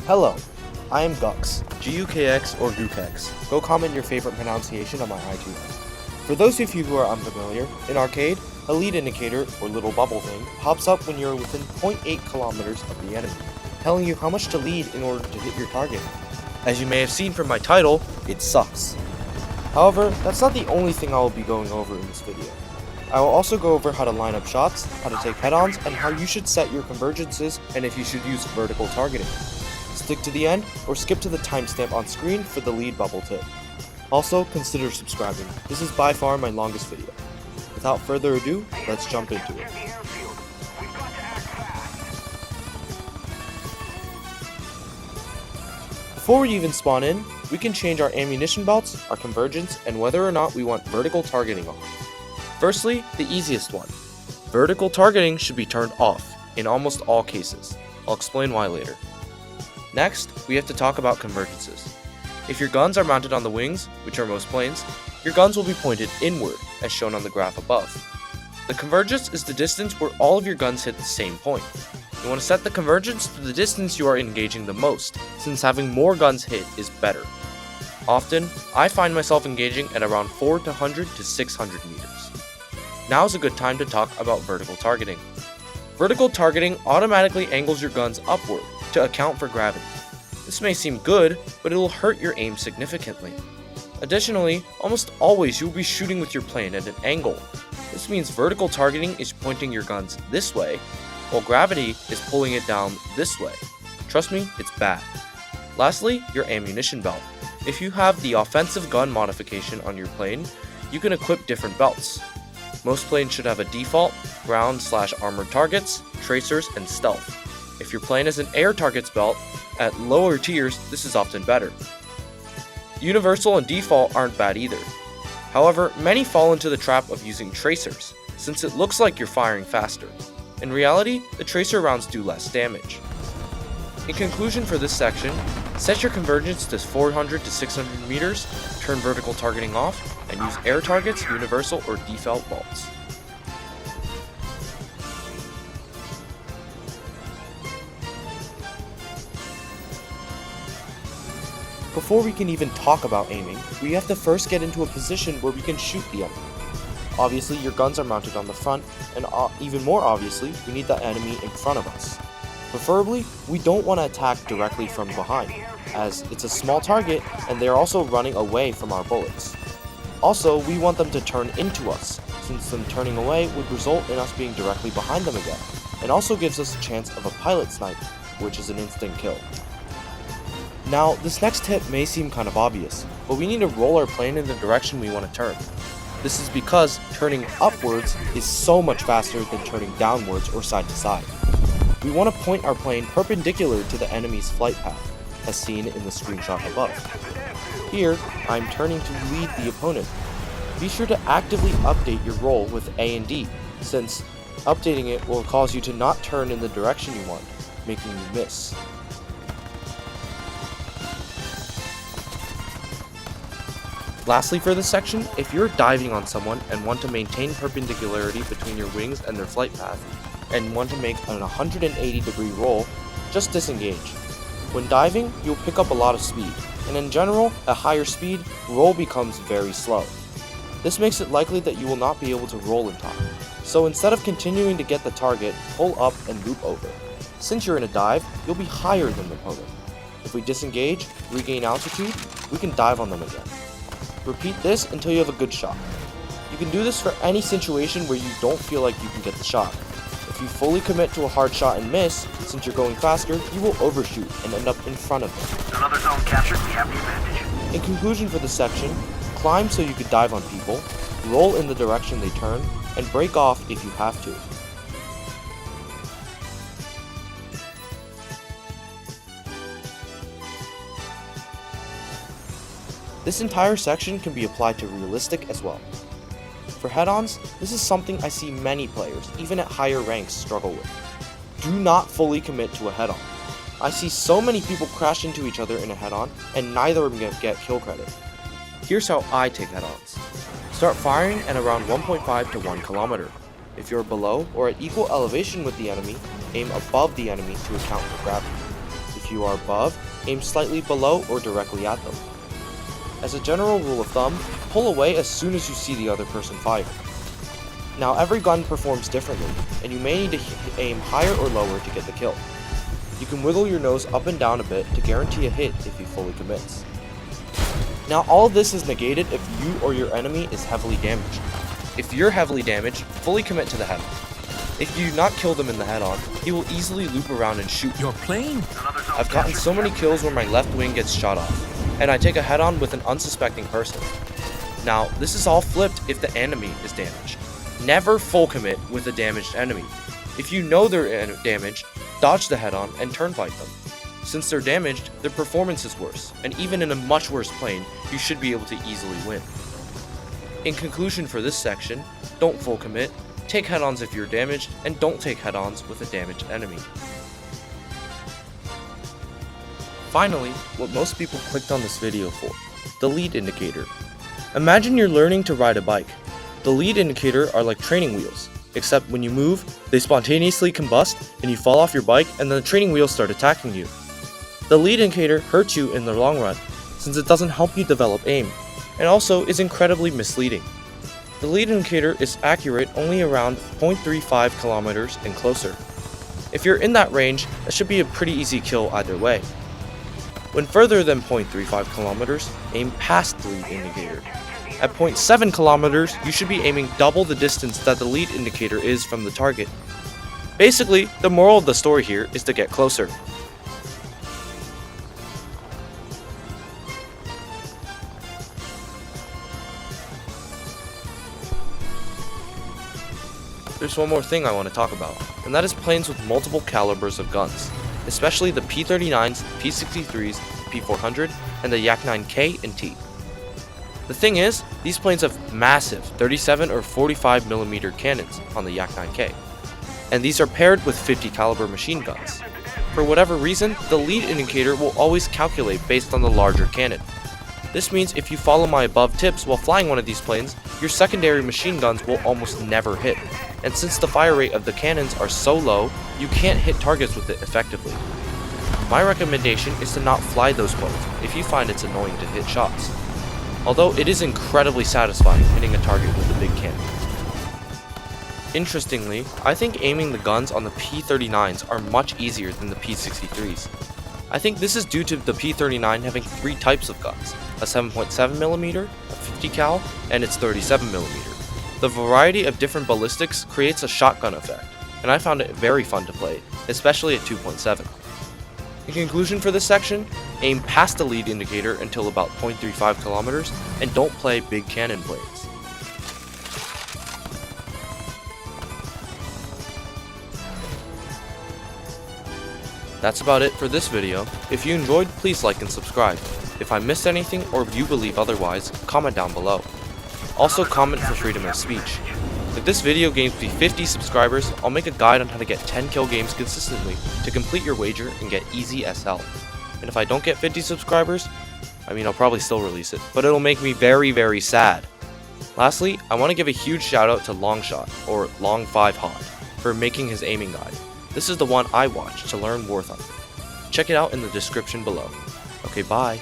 Hello, I am Gux, G-U-K-X or Gookex. Go comment your favorite pronunciation on my iTunes. For those of you who are unfamiliar, in Arcade, a lead indicator, or little bubble thing, pops up when you're within 0.8 kilometers of the enemy, telling you how much to lead in order to hit your target. As you may have seen from my title, it sucks. However, that's not the only thing I will be going over in this video. I will also go over how to line up shots, how to take head-ons, and how you should set your convergences, and if you should use vertical targeting. Stick to the end, or skip to the timestamp on screen for the lead bubble tip. Also, consider subscribing. This is by far my longest video. Without further ado, let's jump into it. Before we even spawn in, we can change our ammunition belts, our convergence, and whether or not we want vertical targeting on. Firstly, the easiest one. Vertical targeting should be turned off in almost all cases. I'll explain why later. Next, we have to talk about convergences. If your guns are mounted on the wings, which are most planes, your guns will be pointed inward, as shown on the graph above. The convergence is the distance where all of your guns hit the same point. You want to set the convergence to the distance you are engaging the most, since having more guns hit is better. Often, I find myself engaging at around 400 to 600 meters. Now is a good time to talk about vertical targeting. Vertical targeting automatically angles your guns upward to account for gravity. This may seem good, but it will hurt your aim significantly. Additionally, almost always you will be shooting with your plane at an angle. This means vertical targeting is pointing your guns this way, while gravity is pulling it down this way. Trust me, it's bad. Lastly, your ammunition belt. If you have the offensive gun modification on your plane, you can equip different belts. Most planes should have a default, ground/armored targets, tracers, and stealth. If your plane has an air targets belt, at lower tiers, this is often better. Universal and default aren't bad either. However, many fall into the trap of using tracers, since it looks like you're firing faster. In reality, the tracer rounds do less damage. In conclusion for this section, set your convergence to 400 to 600 meters, turn vertical targeting off, and use air targets, universal, or default bolts. Before we can even talk about aiming, we have to first get into a position where we can shoot the enemy. Obviously, your guns are mounted on the front, and even more obviously, we need the enemy in front of us. Preferably, we don't want to attack directly from behind, as it's a small target and they are also running away from our bullets. Also, we want them to turn into us, since them turning away would result in us being directly behind them again, and also gives us a chance of a pilot snipe, which is an instant kill. Now, this next tip may seem kind of obvious, but we need to roll our plane in the direction we want to turn. This is because turning upwards is so much faster than turning downwards or side to side. We want to point our plane perpendicular to the enemy's flight path, as seen in the screenshot above. Here, I'm turning to lead the opponent. Be sure to actively update your roll with A and D, since updating it will cause you to not turn in the direction you want, making you miss. Lastly for this section, if you're diving on someone and want to maintain perpendicularity between your wings and their flight path, and want to make an 180-degree roll, just disengage. When diving, you'll pick up a lot of speed, and in general, at higher speed, roll becomes very slow. This makes it likely that you will not be able to roll in time. So instead of continuing to get the target, pull up and loop over. Since you're in a dive, you'll be higher than the opponent. If we disengage, regain altitude, we can dive on them again. Repeat this until you have a good shot. You can do this for any situation where you don't feel like you can get the shot. If you fully commit to a hard shot and miss, since you're going faster, you will overshoot and end up in front of them. Another zone captured, we have the advantage. In conclusion for this section, climb so you can dive on people, roll in the direction they turn, and break off if you have to. This entire section can be applied to realistic as well. For head-ons, this is something I see many players, even at higher ranks, struggle with. Do not fully commit to a head-on. I see so many people crash into each other in a head-on, and neither of them get kill credit. Here's how I take head-ons. Start firing at around 1.5 to 1 kilometer. If you're below or at equal elevation with the enemy, aim above the enemy to account for gravity. If you are above, aim slightly below or directly at them. As a general rule of thumb, pull away as soon as you see the other person fire. Now every gun performs differently, and you may need to aim higher or lower to get the kill. You can wiggle your nose up and down a bit to guarantee a hit if he fully commits. Now all of this is negated if you or your enemy is heavily damaged. If you're heavily damaged, fully commit to the head. If you do not kill them in the head-on, he will easily loop around and shoot. You're playing? I've gotten so many kills where my left wing gets shot off, and I take a head-on with an unsuspecting person. Now, this is all flipped if the enemy is damaged. Never full commit with a damaged enemy. If you know they're damaged, dodge the head-on and turn fight them. Since they're damaged, their performance is worse, and even in a much worse plane, you should be able to easily win. In conclusion for this section, don't full commit, take head-ons if you're damaged, and don't take head-ons with a damaged enemy. Finally, what most people clicked on this video for, the lead indicator. Imagine you're learning to ride a bike. The lead indicator are like training wheels, except when you move, they spontaneously combust and you fall off your bike and then the training wheels start attacking you. The lead indicator hurts you in the long run, since it doesn't help you develop aim, and also is incredibly misleading. The lead indicator is accurate only around 0.35 kilometers and closer. If you're in that range, that should be a pretty easy kill either way. When further than 0.35 kilometers, aim past the lead indicator. At 0.7 kilometers, you should be aiming double the distance that the lead indicator is from the target. Basically, the moral of the story here is to get closer. There's one more thing I want to talk about, and that is planes with multiple calibers of guns, especially the P-39s, P-63s, P-400, and the Yak-9K and T. The thing is, these planes have massive 37 or 45mm cannons on the Yak-9K, and these are paired with 50 caliber machine guns. For whatever reason, the lead indicator will always calculate based on the larger cannon. This means if you follow my above tips while flying one of these planes, your secondary machine guns will almost never hit, and since the fire rate of the cannons are so low, you can't hit targets with it effectively. My recommendation is to not fly those planes if you find it's annoying to hit shots, although it is incredibly satisfying hitting a target with a big cannon. Interestingly, I think aiming the guns on the P-39s are much easier than the P-63s. I think this is due to the P-39 having three types of guns, a 7.7mm, a 50 cal, and its 37mm. The variety of different ballistics creates a shotgun effect, and I found it very fun to play, especially at 2.7. In conclusion for this section, aim past the lead indicator until about 0.35 kilometers, and don't play big cannon planes. That's about it for this video. If you enjoyed, please like and subscribe. If I missed anything or if you believe otherwise, comment down below. Also comment for freedom of speech. If this video gains me 50 subscribers, I'll make a guide on how to get 10 kill games consistently to complete your wager and get easy SL. And if I don't get 50 subscribers, I'll probably still release it, but it'll make me very, very sad. Lastly, I want to give a huge shout out to Longshot, or Long5Hot, for making his aiming guide. This is the one I watched to learn Warthunder. Check it out in the description below. Okay, bye.